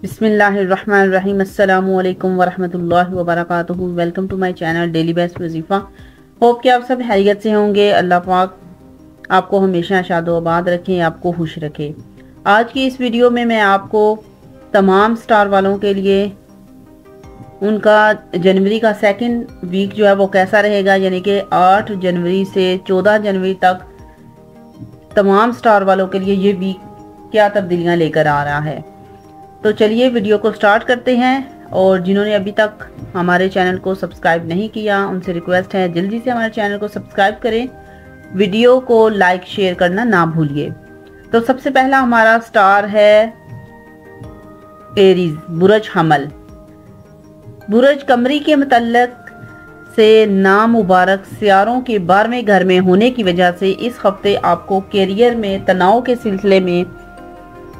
बिस्मिल्लाहिर्रहमानिर्रहीम। अस्सलामु अलैकुम वरहमतुल्लाहि वबरकातुहू। Welcome to my channel daily best वजीफ़ा। होप कि आप सब खैरियत से होंगे। अल्लाह पाक आपको हमेशा शादोआबाद रखें, आपको खुश रखे। आज की इस वीडियो में मैं आपको तमाम स्टार वालों के लिए उनका जनवरी का सेकंड वीक जो है वो कैसा रहेगा, यानी कि 8 जनवरी से 14 जनवरी तक तमाम स्टार वालों के लिए ये वीक क्या तब्दीलियां लेकर आ रहा है। तो चलिए वीडियो को स्टार्ट करते हैं। और जिन्होंने अभी तक हमारे चैनल को सब्सक्राइब नहीं किया उनसे रिक्वेस्ट है जल्दी से हमारे चैनल को सब्सक्राइब करें, वीडियो को लाइक शेयर करना ना भूलिए। तो सबसे पहला हमारा स्टार है एरीज, बुरज हमल। बुरज कमरी के मुतल्लक से नामुबारक सियारों के 12वें घर में होने की वजह से इस हफ्ते आपको कैरियर में तनाव के सिलसिले में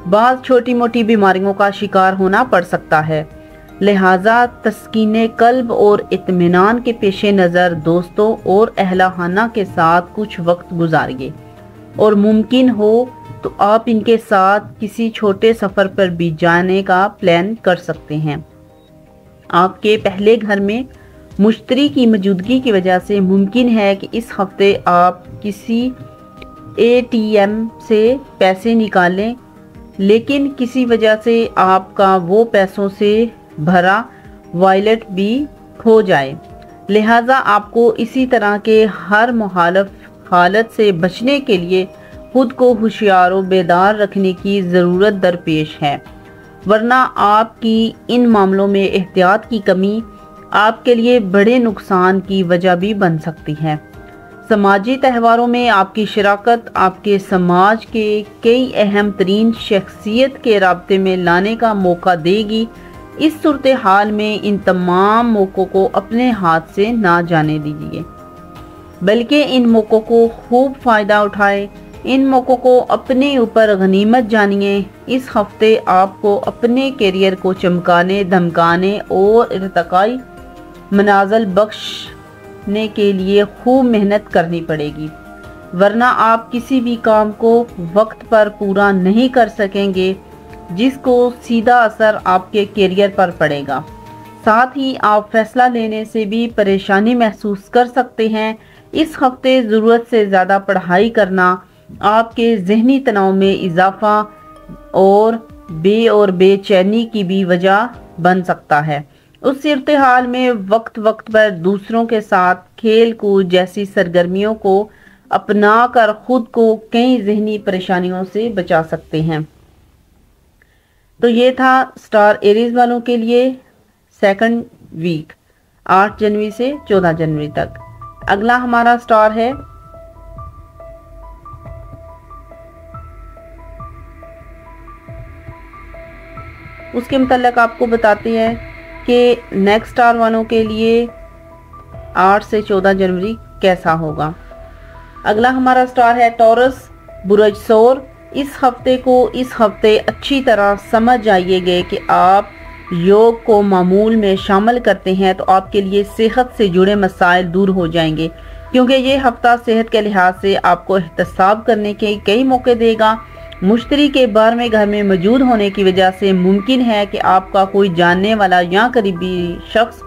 बाद छोटी मोटी बीमारियों का शिकार होना पड़ सकता है। लिहाजा तस्कीने कल्ब और इत्मीनान के पेश नज़र दोस्तों और अहलाहाना के साथ कुछ वक्त गुजारिए और मुमकिन हो तो आप इनके साथ किसी छोटे सफ़र पर भी जाने का प्लान कर सकते हैं। आपके पहले घर में मुश्तरी की मौजूदगी की वजह से मुमकिन है कि इस हफ्ते आप किसी ATM से पैसे निकालें, लेकिन किसी वजह से आपका वो पैसों से भरा वॉलेट भी खो जाए। लिहाजा आपको इसी तरह के हर मुखालिफ हालत से बचने के लिए खुद को होशियार और बेदार रखने की ज़रूरत दरपेश है, वरना आपकी इन मामलों में एहतियात की कमी आपके लिए बड़े नुकसान की वजह भी बन सकती है। समाजी त्यौहारों में आपकी शिराकत आपके समाज के कई अहम तरीन शख्सियत के राब्ते में लाने का मौका देगी। इस सूरत हाल में इन तमाम मौक़ों को अपने हाथ से ना जाने दीजिए, बल्कि इन मौक़ों को खूब फ़ायदा उठाएं। इन मौक़ों को अपने ऊपर गनीमत जानिए। इस हफ्ते आपको अपने कैरियर को चमकाने, धमकाने और इर्तिकाई मनाज़िल बख्शने के लिए खूब मेहनत करनी पड़ेगी, वरना आप किसी भी काम को वक्त पर पूरा नहीं कर सकेंगे, जिसको सीधा असर आपके कैरियर पर पड़ेगा। साथ ही आप फैसला लेने से भी परेशानी महसूस कर सकते हैं। इस हफ्ते ज़रूरत से ज़्यादा पढ़ाई करना आपके जहनी तनाव में इजाफा और बेचैनी की भी वजह बन सकता है। उस सूरत-ए-हाल में वक्त वक्त पर दूसरों के साथ खेल कूद जैसी सरगर्मियों को अपना कर खुद को कई जहनी परेशानियों से बचा सकते हैं। तो ये था स्टार एरीज वालों के लिए सेकंड वीक 8 जनवरी से 14 जनवरी तक। अगला हमारा स्टार है उसके मुतल्लक आपको बताते हैं कि नेक्स्ट स्टार वालों के लिए 8 से 14 जनवरी कैसा होगा। अगला हमारा स्टार है टॉरस, बुरज सौर। इस हफ्ते अच्छी तरह समझ जाइएगा कि आप योग को मामूल में शामिल करते हैं तो आपके लिए सेहत से जुड़े मसाइल दूर हो जाएंगे, क्योंकि ये हफ्ता सेहत के लिहाज से आपको एहतसाब करने के कई मौके देगा। मुश्तरी के 12वें घर में मौजूद होने की वजह से मुमकिन है कि आपका कोई जानने वाला या करीबी शख्स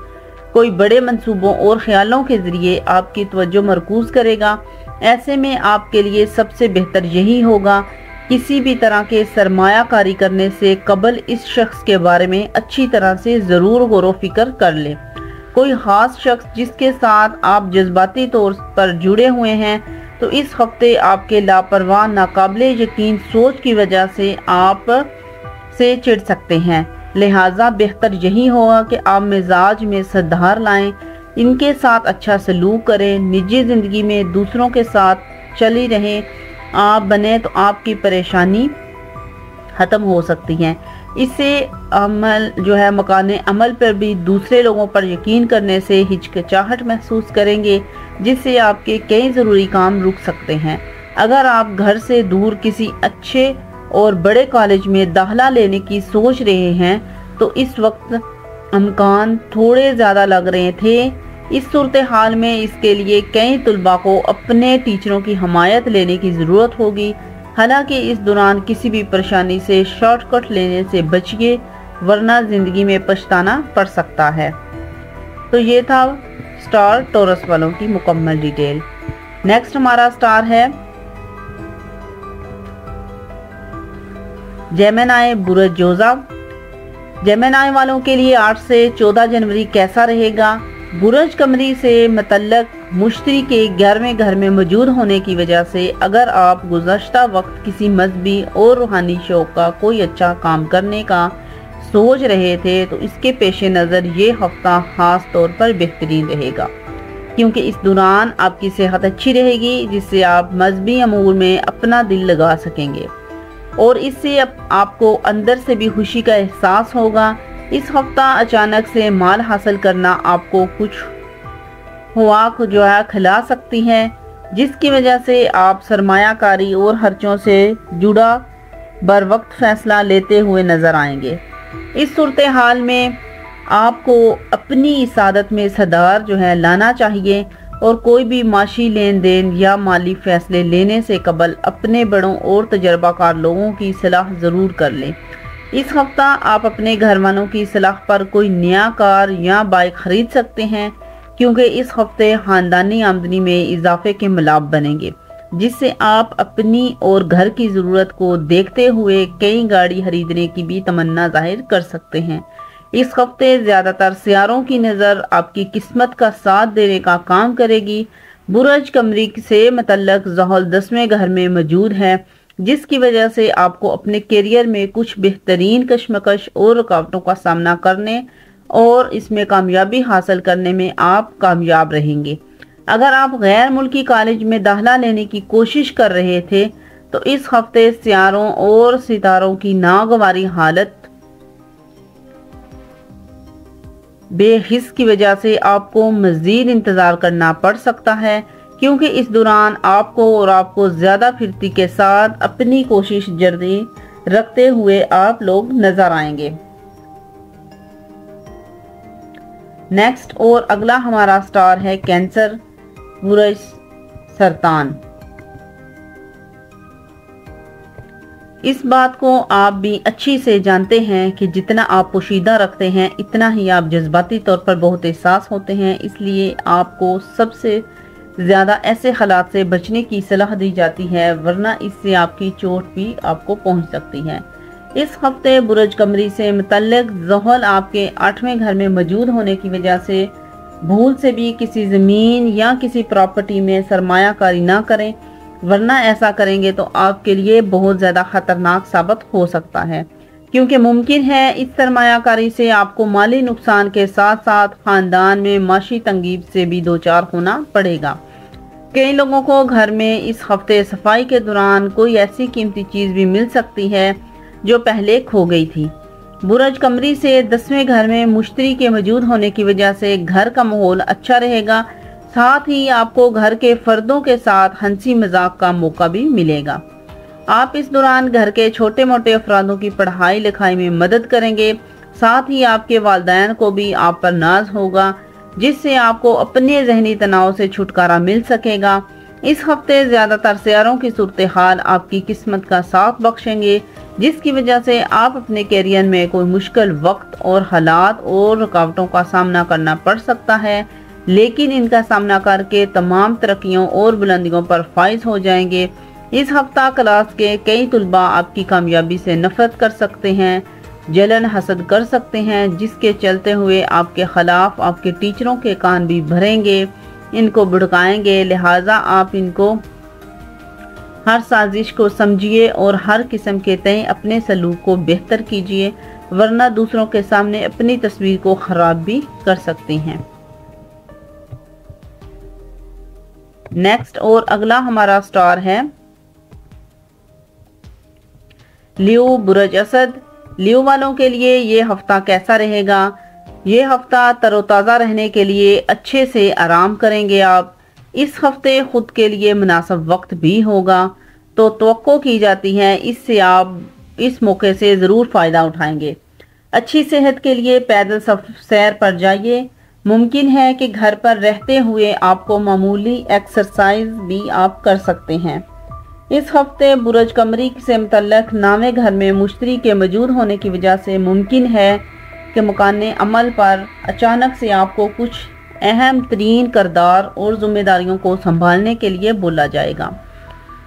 कोई बड़े मंसूबों और ख्यालों के ज़रिए आपकी तवज्जो मरकूज़ करेगा। ऐसे में आपके लिए सबसे बेहतर यही होगा किसी भी तरह के सरमायाकारी करने से कबल इस शख्स के बारे में अच्छी तरह से ज़रूर गौर व फिक्र कर लें। कोई ख़ास शख्स जिसके साथ आप जज्बाती तौर पर जुड़े हुए हैं, तो इस हफ्ते आपके लापरवाह नाकाबिले यकीन सोच की वजह से आप से चिढ़ सकते हैं। लिहाजा बेहतर यही होगा कि आप मिजाज में सुधार लाएं, इनके साथ अच्छा सलूक करें, निजी ज़िंदगी में दूसरों के साथ चली रहें। आप बने तो आपकी परेशानी ख़त्म हो सकती है। इससे अमल जो है मकाने अमल पर भी दूसरे लोगों पर यकीन करने से हिचकिचाहट महसूस करेंगे, जिससे आपके कई ज़रूरी काम रुक सकते हैं। अगर आप घर से दूर किसी अच्छे और बड़े कॉलेज में दाखिला लेने की सोच रहे हैं तो इस वक्त इम्कान थोड़े ज़्यादा लग रहे थे। इस सूरत हाल में इसके लिए कई तलबा को अपने टीचरों की हमायत लेने की ज़रूरत होगी। हालांकि इस दौरान किसी भी परेशानी से शॉर्टकट लेने से बचिए, वरना जिंदगी में पछताना पड़ सकता है। तो ये था स्टार टॉरस वालों की मुकम्मल डिटेल। नेक्स्ट हमारा स्टार है जेमिनी बुरज जोजा। जेमिनी वालों के लिए 8 से 14 जनवरी कैसा रहेगा? बुरज कमरी से मुतल्लक मुश्तरी के 11वें घर में मौजूद होने की वजह से अगर आप गुज़श्ता वक्त किसी मजहबी और रूहानी शौक का कोई अच्छा काम करने का सोच रहे थे तो इसके पेश नज़र ये हफ्ता ख़ास तौर पर बेहतरीन रहेगा, क्योंकि इस दौरान आपकी सेहत अच्छी रहेगी, जिससे आप मजहबी अमूर में अपना दिल लगा सकेंगे और इससे आपको अंदर से भी खुशी का एहसास होगा। इस हफ्ता अचानक से माल हासिल करना आपको कुछ हुआ जो है खिला सकती है, जिसकी वजह से आप सरमायाकारी और खर्चों से जुड़ा बर वक्त फैसला लेते हुए नजर आएंगे। इस सूरत हाल में आपको अपनी इसादत में सदार जो है लाना चाहिए और कोई भी माशी लेन देन या माली फैसले लेने से कबल अपने बड़ों और तजर्बाकार लोगों की सलाह ज़रूर कर लें। इस हफ्ता आप अपने घर वालों की सलाह पर कोई नया कार या बाइक खरीद सकते हैं, क्योंकि इस हफ्ते खानदानी आमदनी में इजाफे के मलाब बनेंगे, जिससे आप अपनी और घर की ज़रूरत को देखते हुए कई गाड़ी खरीदने की भी तमन्ना जाहिर कर सकते हैं। इस हफ्ते ज़्यादातर सियारों की नज़र आपकी किस्मत का साथ देने का काम करेगी। बुरज कमरी से मुतल्लक ज़हल 10वें घर में मौजूद है, जिसकी वजह से आपको अपने करियर में कुछ बेहतरीन कशमकश और रुकावटों का सामना करने और इसमें कामयाबी हासिल करने में आप कामयाब रहेंगे। अगर आप गैर मुल्की कॉलेज में दाखिला लेने की कोशिश कर रहे थे तो इस हफ्ते सियारों और सितारों की नागवारी हालत बेहिस की वजह से आपको मजीद इंतजार करना पड़ सकता है, क्योंकि इस दौरान आपको ज्यादा फिरती के साथ अपनी कोशिश जारी रखते हुए आप लोग नजर आएंगे। नेक्स्ट और अगला हमारा स्टार है कैंसर बुरज सरतान। इस बात को आप भी अच्छी से जानते हैं कि जितना आप पोशीदा रखते हैं इतना ही आप जज्बाती तौर पर बहुत एहसास होते हैं, इसलिए आपको सबसे ज़्यादा ऐसे हालात से बचने की सलाह दी जाती है, वरना इससे आपकी चोट भी आपको पहुंच सकती है। इस हफ्ते बुरज कमरी से मुतल्लिक ज़हल आपके 8वें घर में मौजूद होने की वजह से भूल से भी किसी ज़मीन या किसी प्रॉपर्टी में सरमायाकारी ना करें, वरना ऐसा करेंगे तो आपके लिए बहुत ज़्यादा ख़तरनाक साबित हो सकता है, क्योंकि मुमकिन है इस सरमायाकारी से आपको माली नुकसान के साथ साथ ख़ानदान में माशी तंगीब से भी दो चार होना पड़ेगा। कई लोगों को घर में इस हफ्ते सफाई के दौरान कोई ऐसी कीमती चीज़ भी मिल सकती है जो पहले खो गई थी। बुरज कमरी से 10वें घर में मुश्तरी के मौजूद होने की वजह से घर का माहौल अच्छा रहेगा, साथ ही आपको घर के फर्दों के साथ हंसी मजाक का मौका भी मिलेगा। आप इस दौरान घर के छोटे मोटे अफरादों की पढ़ाई लिखाई में मदद करेंगे, साथ ही आपके वालिदैन को भी आप पर नाज होगा, जिससे आपको अपने जहनी तनाव से छुटकारा मिल सकेगा। इस हफ्ते ज़्यादातर सियारों की सूरत हाल आपकी किस्मत का साथ बख्शेंगे, जिसकी वजह से आप अपने कैरियर में कोई मुश्किल वक्त और हालात और रुकावटों का सामना करना पड़ सकता है, लेकिन इनका सामना करके तमाम तरक्कियों और बुलंदियों पर फाइज हो जाएंगे। इस हफ्ता क्लास के कई तुलबा आपकी कामयाबी से नफरत कर सकते हैं, जलन हसद कर सकते हैं, जिसके चलते हुए आपके खिलाफ आपके टीचरों के कान भी भरेंगे, इनको भड़काएंगे। लिहाजा आप इनको हर साजिश को समझिए और हर किस्म के तय अपने सलूक को बेहतर कीजिए, वरना दूसरों के सामने अपनी तस्वीर को खराब भी कर सकती हैं। नेक्स्ट और अगला हमारा स्टार है लियो बुरज असद। लियो वालों के लिए ये हफ्ता कैसा रहेगा? ये हफ्ता तरोताज़ा रहने के लिए अच्छे से आराम करेंगे। आप इस हफ्ते खुद के लिए मुनासिब वक्त भी होगा, तो तवक्को की जाती है इससे आप इस मौके से ज़रूर फ़ायदा उठाएंगे। अच्छी सेहत के लिए पैदल सैर पर जाइए। मुमकिन है कि घर पर रहते हुए आपको मामूली एक्सरसाइज भी आप कर सकते हैं। इस हफ्ते बुरज कमरी से मुतल्लक नामे घर में मुश्तरी के मौजूद होने की वजह से मुमकिन है कि मकाने अमल पर अचानक से आपको कुछ अहम तरीन किरदार और जिम्मेदारियों को संभालने के लिए बोला जाएगा,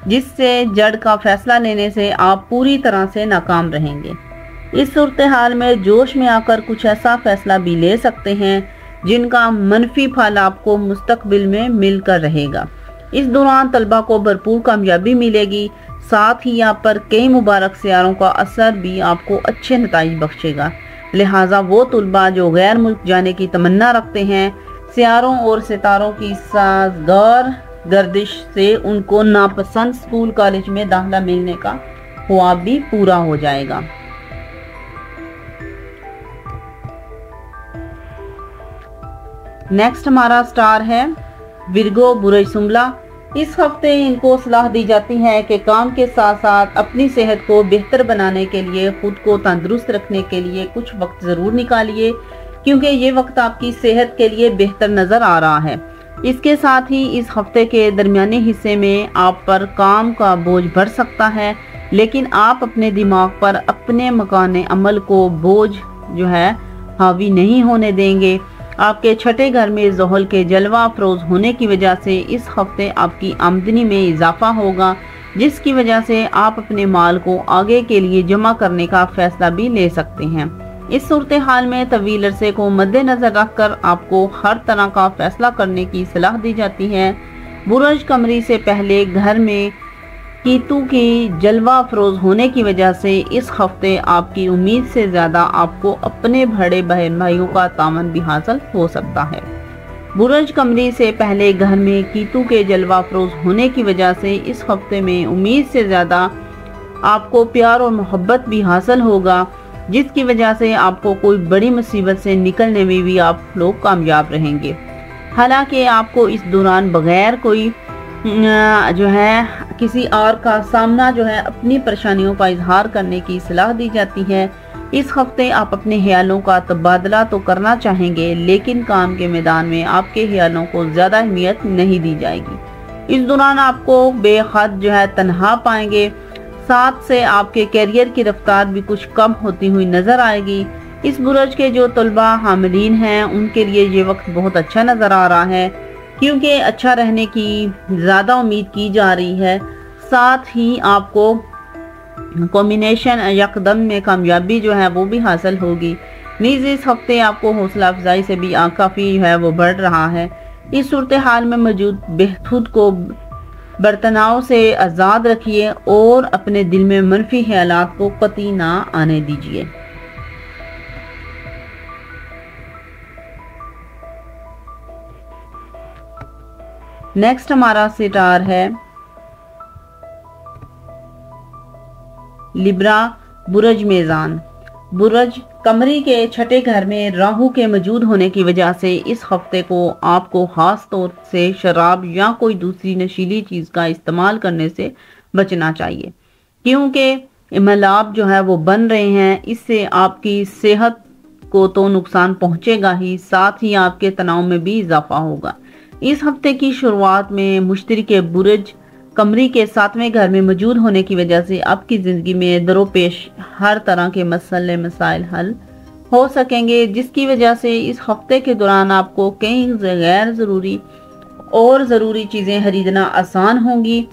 जिससे जड़ का फैसला लेने से आप पूरी तरह से नाकाम रहेंगे। इस सूरत हाल में जोश में आकर कुछ ऐसा फैसला भी ले सकते हैं जिनका मनफी फल आपको मुस्तकबिल में मिलकर रहेगा। इस दौरान तलबा को भरपूर कामयाबी मिलेगी, साथ ही आप पर कई मुबारक सियारों का असर भी आपको अच्छे नताइज बख्शेगा। लिहाजा वो तलबा जो गैर मुल्क जाने की तमन्ना रखते हैं, सियारों और सितारों की साजगार गर्दिश से उनको नापसंद स्कूल कॉलेज में दाखिला मिलने का ख्वाब भी पूरा हो जाएगा। नेक्स्ट हमारा स्टार है विर्गो बुरज सुमला। इस हफ्ते इनको सलाह दी जाती है कि काम के साथ साथ अपनी सेहत को बेहतर बनाने के लिए, खुद को तंदुरुस्त रखने के लिए कुछ वक्त ज़रूर निकालिए, क्योंकि ये वक्त आपकी सेहत के लिए बेहतर नज़र आ रहा है। इसके साथ ही इस हफ्ते के दरमियाने हिस्से में आप पर काम का बोझ बढ़ सकता है, लेकिन आप अपने दिमाग पर अपने मकान अमल को बोझ जो है हावी नहीं होने देंगे। आपके छठे घर में ज़ोहल के जलवा अफरोज होने की वजह से इस हफ्ते आपकी आमदनी में इजाफा होगा, जिसकी वजह से आप अपने माल को आगे के लिए जमा करने का फैसला भी ले सकते हैं। इस सूरत हाल में तवील अरसे को मद्देनजर रखकर आपको हर तरह का फैसला करने की सलाह दी जाती है। बुरज कमरी से पहले घर में कीतू की जलवा अफरोज होने की वजह से इस हफ्ते आपकी उम्मीद से ज़्यादा आपको अपने बड़े बहन भाइयों का तावन भी हासिल हो सकता है। बुरज कमरी से पहले घर में कीतू के जलवा अफरोज होने की वजह से इस हफ्ते में उम्मीद से ज़्यादा आपको प्यार और मोहब्बत भी हासिल होगा, जिसकी वजह से आपको कोई बड़ी मुसीबत से निकलने में भी आप लोग कामयाब रहेंगे। हालांकि आपको इस दौरान बगैर कोई जो है किसी और का सामना जो है अपनी परेशानियों का इजहार करने की सलाह दी जाती है। इस हफ्ते आप अपने ख्यालों का तबादला तो करना चाहेंगे, लेकिन काम के मैदान में आपके ख्यालों को ज़्यादा अहमियत नहीं दी जाएगी। इस दौरान आपको बेहद जो है तन्हा पाएंगे, साथ से आपके कैरियर की रफ्तार भी कुछ कम होती हुई नज़र आएगी। इस बुरज के जो तलबा हामिलीन हैं उनके लिए ये वक्त बहुत अच्छा नज़र आ रहा है, क्योंकि अच्छा रहने की ज़्यादा उम्मीद की जा रही है। साथ ही आपको कॉम्बिनेशन यकदम में कामयाबी जो है वो भी हासिल होगी। नीज इस हफ्ते आपको हौसला अफजाई से भी काफ़ी जो है वो बढ़ रहा है। इस सूरत हाल में मौजूद बेखुद को बर्तनाव से आज़ाद रखिए और अपने दिल में मनफी ख्यालात को कतई ना आने दीजिए। नेक्स्ट हमारा स्टार है लिब्रा बुरज मेज़ान। बुरज कमरी के छठे घर में राहु के मौजूद होने की वजह से इस हफ्ते को आपको खास तौर से शराब या कोई दूसरी नशीली चीज़ का इस्तेमाल करने से बचना चाहिए, क्योंकि इमलाप जो है वो बन रहे हैं। इससे आपकी सेहत को तो नुकसान पहुंचेगा ही, साथ ही आपके तनाव में भी इजाफा होगा। इस हफ्ते की शुरुआत में मुश्तरी के बुरज कमरी के 7वें घर में मौजूद होने की वजह से आपकी ज़िंदगी में दरोपेश हर तरह के मसाइल हल हो सकेंगे, जिसकी वजह से इस हफ्ते के दौरान आपको कई गैर ज़रूरी और ज़रूरी चीज़ें खरीदना आसान होंगी,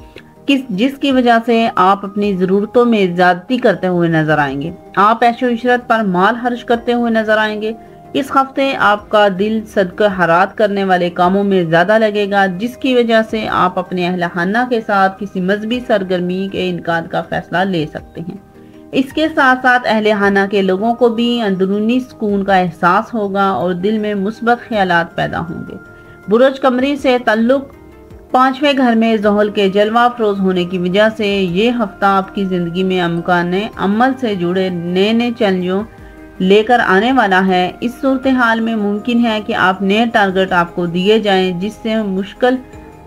जिसकी वजह से आप अपनी ज़रूरतों में ज़्यादती करते हुए नज़र आएंगे। आप ऐशो इशरत पर माल खर्च करते हुए नज़र आएंगे। इस हफ्ते आपका दिल सदका हरात करने वाले कामों में ज़्यादा लगेगा, जिसकी वजह से आप अपने अहल खाना के साथ किसी मजहबी सरगर्मी के इनकाद का फैसला ले सकते हैं। इसके साथ साथ अहल खाना के लोगों को भी अंदरूनी सुकून का एहसास होगा और दिल में मुस्बत ख्यालात पैदा होंगे। बुरज कमरी से ताल्लुक 5वें घर में ज़ोहल के जलवा अफरोज होने की वजह से ये हफ्ता आपकी ज़िंदगी में अमकान अमल से जुड़े नए नए चैलेंजों लेकर आने वाला है। इस सूरत हाल में मुमकिन है कि आप नए टारगेट आपको दिए जाएं, जिससे मुश्किल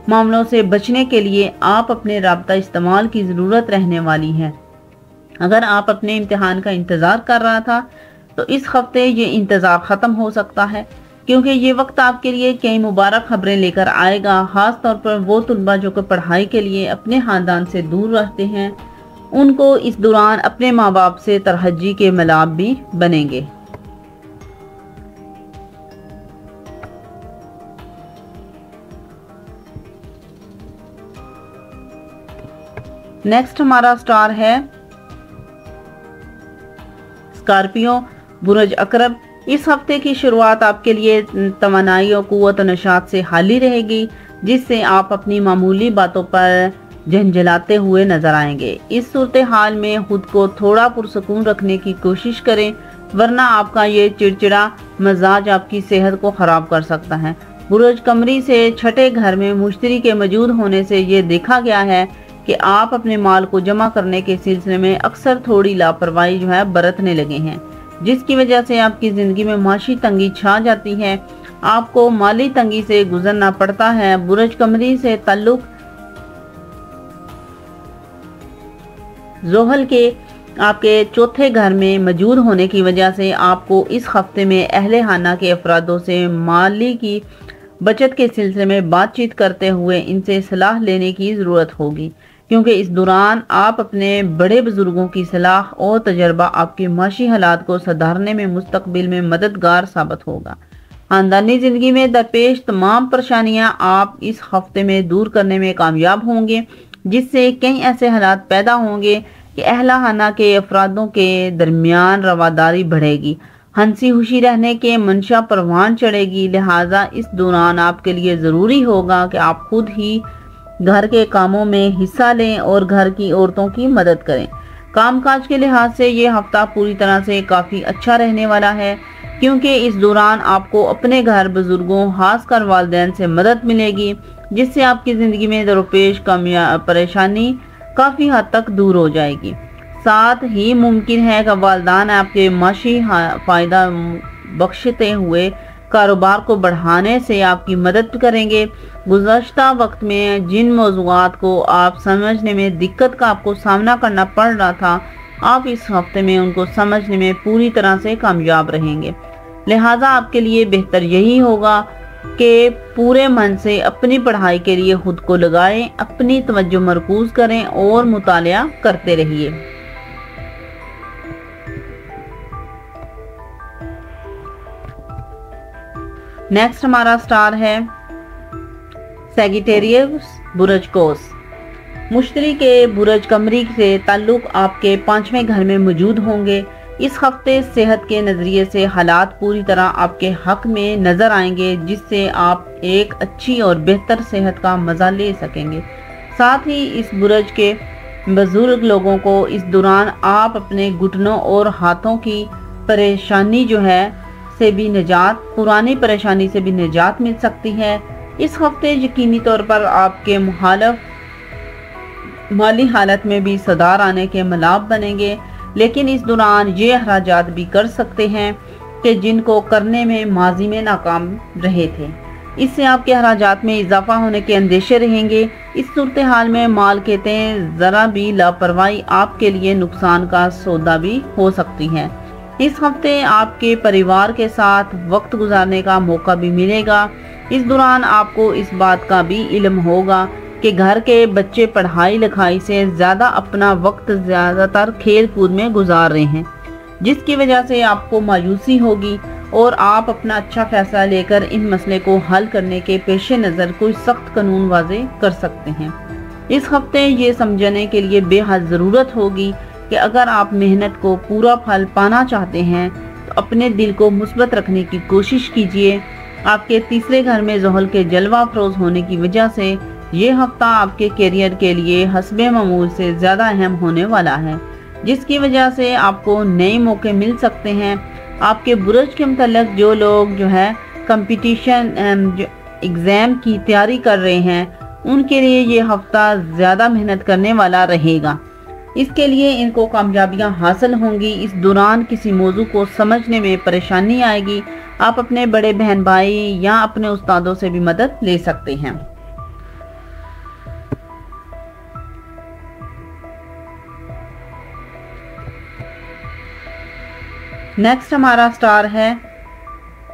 मामलों से बचने के लिए आप अपने राब्ता इस्तेमाल की ज़रूरत रहने वाली है। अगर आप अपने इम्तिहान का इंतज़ार कर रहा था तो इस हफ्ते ये इंतज़ार ख़त्म हो सकता है। क्योंकि ये वक्त आपके लिए कई मुबारक खबरें लेकर आएगा। खास तौर पर वो तलबा जो कि पढ़ाई के लिए अपने खानदान से दूर रहते हैं, उनको इस दौरान अपने माँ बाप से तरहजी के मिलाप भी बनेंगे। नेक्स्ट हमारा स्टार है स्कॉर्पियो, बुर्ज अकरब। इस हफ्ते की शुरुआत आपके लिए तवानाई और कुव्वत नशात से खाली रहेगी, जिससे आप अपनी मामूली बातों पर झंझलाते हुए नजर आएंगे। इस सूरत हाल में खुद को थोड़ा पुरसकून रखने की कोशिश करें, वरना आपका ये चिड़चिड़ा मजाज आपकी सेहत को खराब कर सकता है। बुर्ज कमरी से छठे घर में मुश्तरी के मौजूद होने से ये देखा गया है कि आप अपने माल को जमा करने के सिलसिले में अक्सर थोड़ी लापरवाही बरतने लगे हैं, जिसकी वजह से आपकी जिंदगी में माशी तंगी छा जाती है। आपको माली तंगी से गुजरना पड़ता है। बुर्ज कमरी से ताल्लुक जोहल के आपके चौथे घर में मौजूद होने की वजह से आपको इस हफ्ते में अहले खाना के अफरादों से माली की बचत के सिलसिले में बातचीत करते हुए इनसे सलाह लेने की ज़रूरत होगी, क्योंकि इस दौरान आप अपने बड़े बुजुर्गों की सलाह और तजर्बा आपके माशी हालात को सुधारने में मुस्तकबिल में मददगार साबित होगा। खानदानी जिंदगी में दरपेश तमाम परेशानियां आप इस हफ्ते में दूर करने में कामयाब होंगे, जिससे कई ऐसे हालात पैदा होंगे कि अहला खाना के अफरादों के दरमियान रवादारी बढ़ेगी, हंसी खुशी रहने के मंशा परवान चढ़ेगी। लिहाजा इस दौरान आपके लिए ज़रूरी होगा कि आप खुद ही घर के कामों में हिस्सा लें और घर की औरतों की मदद करें। कामकाज के लिहाज से ये हफ्ता पूरी तरह से काफ़ी अच्छा रहने वाला है, क्योंकि इस दौरान आपको अपने घर बुजुर्गों खासकर वालिदैन से मदद मिलेगी, जिससे आपकी ज़िंदगी में दरपेश परेशानी काफ़ी हद तक दूर हो जाएगी। साथ ही मुमकिन है कि वालिदैन आपके माशी फ़ायदा बख्शते हुए कारोबार को बढ़ाने से आपकी मदद करेंगे। गुज़श्ता वक्त में जिन मौज़ूआत को आप समझने में दिक्कत का आपको सामना करना पड़ रहा था, आप इस हफ्ते में उनको समझने में पूरी तरह से कामयाब रहेंगे। लिहाजा आपके लिए बेहतर यही होगा कि पूरे मन से अपनी पढ़ाई के लिए खुद को लगाएं, अपनी तवज्जो मरकूज करें और मुतालिया करते रहिए। नेक्स्ट हमारा स्टार है सैजिटेरियस, बुर्ज कौस। मुश्तरी के बुर्ज कमरी से ताल्लुक आपके 5वें घर में मौजूद होंगे। इस हफ्ते सेहत के नज़रिए से हालात पूरी तरह आपके हक में नज़र आएंगे, जिससे आप एक अच्छी और बेहतर सेहत का मज़ा ले सकेंगे। साथ ही इस बुर्ज के बुजुर्ग लोगों को इस दौरान आप अपने घुटनों और हाथों की परेशानी से भी निजात, पुरानी परेशानी से भी निजात मिल सकती है। इस हफ्ते यकीनी तौर पर आपके मुखालिफ माली हालत में भी सुधार आने के मलाब बनेंगे, लेकिन इस दौरान ये अखराजात भी कर सकते हैं कि जिनको करने में माजी में नाकाम रहे थे। इससे आपके अखराजात में इजाफा होने के अंदेशे रहेंगे। इस सूरत हाल में माल कहते हैं ज़रा भी लापरवाही आपके लिए नुकसान का सौदा भी हो सकती है। इस हफ्ते आपके परिवार के साथ वक्त गुजारने का मौका भी मिलेगा। इस दौरान आपको इस बात का भी इल्म होगा कि घर के बच्चे पढ़ाई लिखाई से ज़्यादा अपना वक्त ज़्यादातर खेल कूद में गुजार रहे हैं, जिसकी वजह से आपको मायूसी होगी और आप अपना अच्छा फैसला लेकर इन मसले को हल करने के पेश नज़र कोई सख्त कानून वाज़े कर सकते हैं। इस हफ्ते ये समझने के लिए बेहद ज़रूरत होगी कि अगर आप मेहनत को पूरा फल पाना चाहते हैं तो अपने दिल को मुस्बत रखने की कोशिश कीजिए। आपके तीसरे घर में ज़ोहल के जलवा अफरोज होने की वजह से ये हफ्ता आपके करियर के लिए हस्बे मामूल से ज़्यादा अहम होने वाला है, जिसकी वजह से आपको नए मौके मिल सकते हैं। आपके बुर्ज के मतलब जो लोग कंपटीशन एग्ज़ाम की तैयारी कर रहे हैं, उनके लिए ये हफ्ता ज़्यादा मेहनत करने वाला रहेगा। इसके लिए इनको कामयाबियां हासिल होंगी। इस दौरान किसी मौजू को समझने में परेशानी आएगी। आप अपने बड़े बहन भाई या अपने उस्तादों से भी मदद ले सकते हैं। नेक्स्ट हमारा स्टार है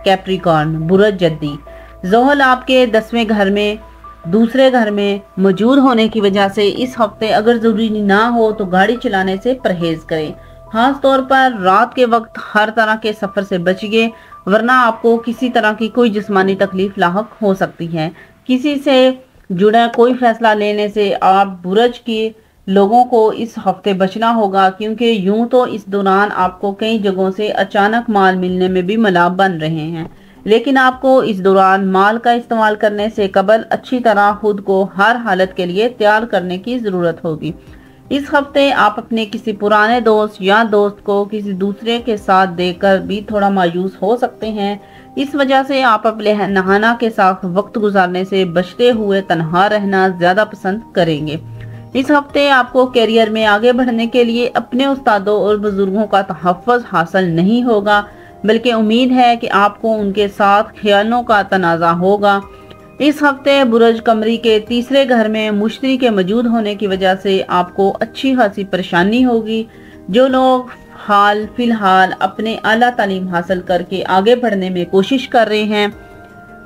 कैप्रिकॉर्न बुरज जद्दी। ज़ोहल आपके 10वें घर में दूसरे घर में मौजूद होने की वजह से इस हफ्ते अगर जरूरी ना हो तो गाड़ी चलाने से परहेज करें। खास तौर पर रात के वक्त हर तरह के सफर से बचिए, वरना आपको किसी तरह की कोई जिस्मानी तकलीफ लाहक हो सकती है। किसी से जुड़ा कोई फैसला लेने से आप बुरज के लोगों को इस हफ्ते बचना होगा, क्योंकि यूं तो इस दौरान आपको कई जगहों से अचानक माल मिलने में भी मलाब बन रहे हैं, लेकिन आपको इस दौरान माल का इस्तेमाल करने से कबल अच्छी तरह खुद को हर हालत के लिए तैयार करने की जरूरत होगी। इस हफ्ते आप अपने किसी पुराने दोस्त या दोस्त को किसी दूसरे के साथ देखकर भी थोड़ा मायूस हो सकते हैं। इस वजह से आप अपने नहाना के साथ वक्त गुजारने से बचते हुए तन्हा रहना ज्यादा पसंद करेंगे। इस हफ्ते आपको करियर में आगे बढ़ने के लिए अपने उस्तादों और बुजुर्गों का तहफ़्फ़ुज़ हासिल नहीं होगा, बल्कि उम्मीद है कि आपको उनके साथ ख्यालों का तनाज़ा होगा। इस हफ्ते बुरज कमरी के तीसरे घर में मुश्तरी के मौजूद होने की वजह से आपको अच्छी खासी परेशानी होगी। जो लोग हाल फिलहाल अपने आला तालीम हासिल करके आगे बढ़ने में कोशिश कर रहे हैं,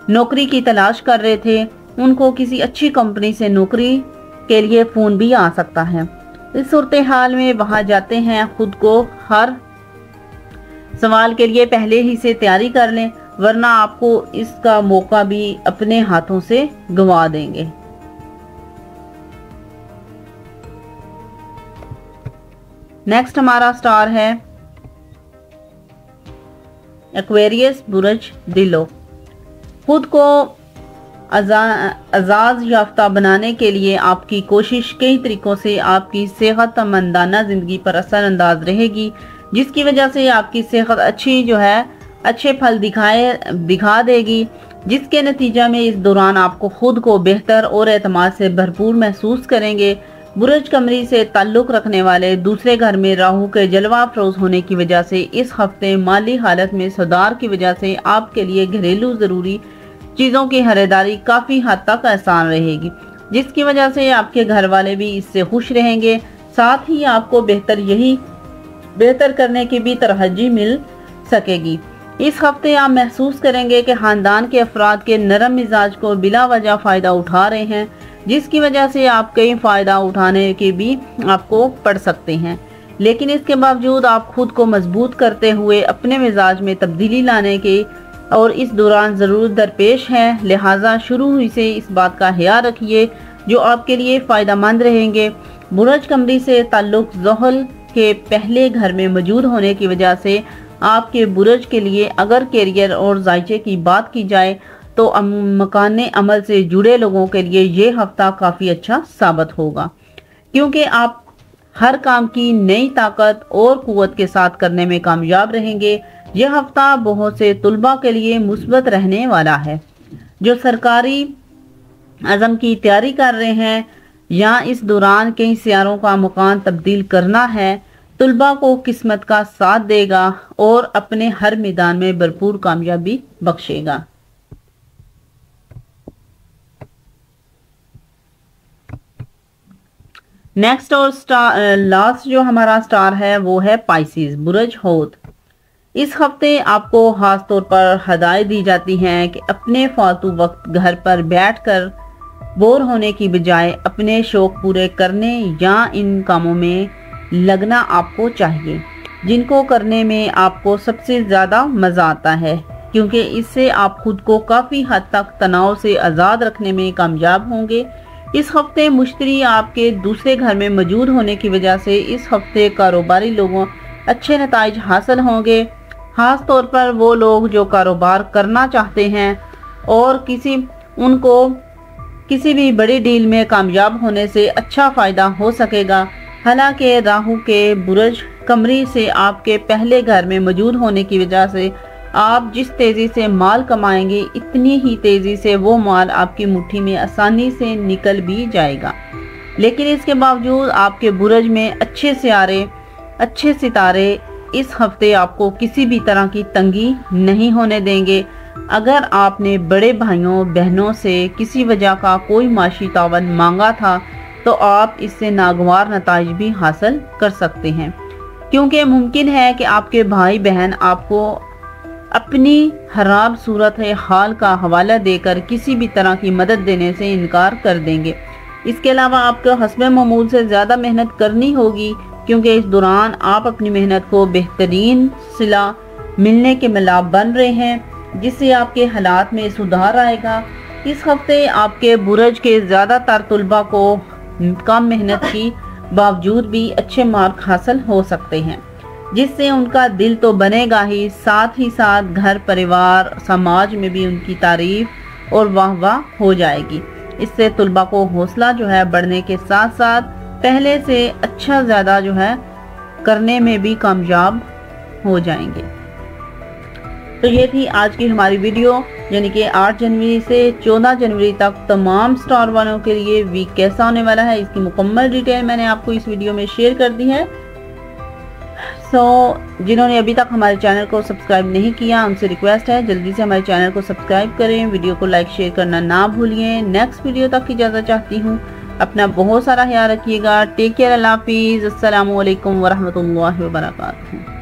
नौकरी की तलाश कर रहे थे, उनको किसी अच्छी कंपनी से नौकरी के लिए फोन भी आ सकता है। इस सूरत हाल में वहां जाते हैं, खुद को हर सवाल के लिए पहले ही से तैयारी कर लें, वरना आपको इसका मौका भी अपने हाथों से गंवा देंगे। नेक्स्ट हमारा स्टार है एक्वेरियस बुरज दिलो। खुद को आजाज याफ्ता बनाने के लिए आपकी कोशिश कई तरीकों से आपकी सेहतमंदाना जिंदगी पर असर अंदाज रहेगी, जिसकी वजह से आपकी सेहत अच्छे फल दिखा देगी, जिसके नतीजा में इस दौरान आपको खुद को बेहतर और एतमाद से भरपूर महसूस करेंगे। बुरज कमरी से ताल्लुक रखने वाले दूसरे घर में राहु के जलवा अफरोज होने की वजह से इस हफ्ते माली हालत में सुधार की वजह से आपके लिए घरेलू जरूरी चीजों की खरीदारी काफी हद तक आसान रहेगी, जिसकी वजह से आपके घर वाले भी इससे खुश रहेंगे। साथ ही आपको बेहतर करने की भी तरजीह मिल सकेगी। इस हफ्ते आप महसूस करेंगे कि खानदान के अफराद के नरम मिजाज को बिला वजह फायदा उठा रहे हैं, जिसकी वजह से आप कई फायदा उठाने के भी आपको पड़ सकते हैं, लेकिन इसके बावजूद आप खुद को मजबूत करते हुए अपने मिजाज में तब्दीली लाने के और इस दौरान जरूरत दरपेश है। लिहाजा शुरू ही से इस बात का ख्याल रखिए जो आपके लिए फायदा मंद रहेंगे। बुरज कमरी से ताल्लुक ज़ोहल के पहले घर में मौजूद होने की वजह से आपके बुरज के लिए अगर करियर और जायचे की बात की जाए तो मकान अमल से जुड़े लोगों के लिए ये हफ्ता काफी अच्छा साबित होगा, क्योंकि आप हर काम की नई ताकत और कुव्वत के साथ करने में कामयाब रहेंगे। यह हफ्ता बहुत से तुलबा के लिए मुस्बत रहने वाला है। जो सरकारी अज़म की तैयारी कर रहे हैं या इस दौरान कई सियारों का मकान तब्दील करना है, तुलबा को किस्मत का साथ देगा और अपने हर मैदान में भरपूर कामयाबी बख्शेगा। नेक्स्ट और लास्ट जो हमारा स्टार है वो है पाइसिस बुरज होत। इस हफ्ते आपको खास तौर पर हदायत दी जाती हैं कि अपने फालतू वक्त घर पर बैठकर बोर होने की बजाय अपने शौक पूरे करने या इन कामों में लगना आपको चाहिए जिनको करने में आपको सबसे ज़्यादा मज़ा आता है, क्योंकि इससे आप खुद को काफ़ी हद तक तनाव से आज़ाद रखने में कामयाब होंगे। इस हफ्ते मुश्तरी आपके दूसरे घर में मौजूद होने की वजह से इस हफ्ते कारोबारी लोगों अच्छे नताइज हासिल होंगे। खास तौर पर वो लोग जो कारोबार करना चाहते हैं और उनको किसी भी बड़ी डील में कामयाब होने से अच्छा फ़ायदा हो सकेगा। हालांकि राहु के बुरज कमरी से आपके पहले घर में मौजूद होने की वजह से आप जिस तेज़ी से माल कमाएंगे इतनी ही तेज़ी से वो माल आपकी मुट्ठी में आसानी से निकल भी जाएगा, लेकिन इसके बावजूद आपके बुरज में अच्छे सितारे इस हफ्ते आपको किसी भी तरह की तंगी नहीं होने देंगे। अगर आपने बड़े भाइयों बहनों से किसी वजह का कोई माशी तावन मांगा था तो आप इससे नागवार नताइज भी हासिल कर सकते हैं, क्योंकि मुमकिन है कि आपके भाई बहन आपको اپنی خراب صورت حال کا حوالہ دے کر کسی بھی طرح کی مدد دینے سے انکار کر دیں گے۔ اس کے علاوہ آپ کو حسب معمول سے زیادہ محنت کرنی ہوگی، کیونکہ اس دوران آپ اپنی محنت کو بہترین صلہ ملنے کے ملاب بن رہے ہیں، جس سے آپ کے حالات میں سدھار آئے گا۔ اس ہفتے آپ کے برج کے زیادہ تر طلباء کو کم محنت کی باوجود بھی اچھے مارک حاصل ہو سکتے ہیں، جس سے ان کا دل تو بنے گا ہی ساتھ گھر پریوار سماج میں بھی ان کی تعریف اور واہ واہ ہو جائے گی۔ اس سے طلباء کو حوصلہ بڑھنے کے ساتھ ساتھ پہلے سے اچھا زیادہ کرنے میں بھی کامیاب ہو جائیں گے۔ تو یہ تھی آج کی ہماری ویڈیو، یعنی کہ 8 جنوری سے 14 جنوری تک تمام سٹار والوں کے لیے ویک کیسا ہونے والا ہے، اس کی مکمل ڈیٹیل میں نے آپ کو اس ویڈیو میں شیئر کر دی ہے۔ جنہوں نے ابھی تک ہمارے چینل کو سبسکرائب نہیں کیا، ان سے ریکویسٹ ہے جلدی سے ہمارے چینل کو سبسکرائب کریں، ویڈیو کو لائک شیئر کرنا نہ بھولیے۔ نیکسٹ ویڈیو تک اجازت چاہتی ہوں، اپنا بہت سارا خیال رکھیے گا۔ ٹیک کیئر، اللہ حافظ، السلام علیکم ورحمۃ اللہ وبرکاتہ۔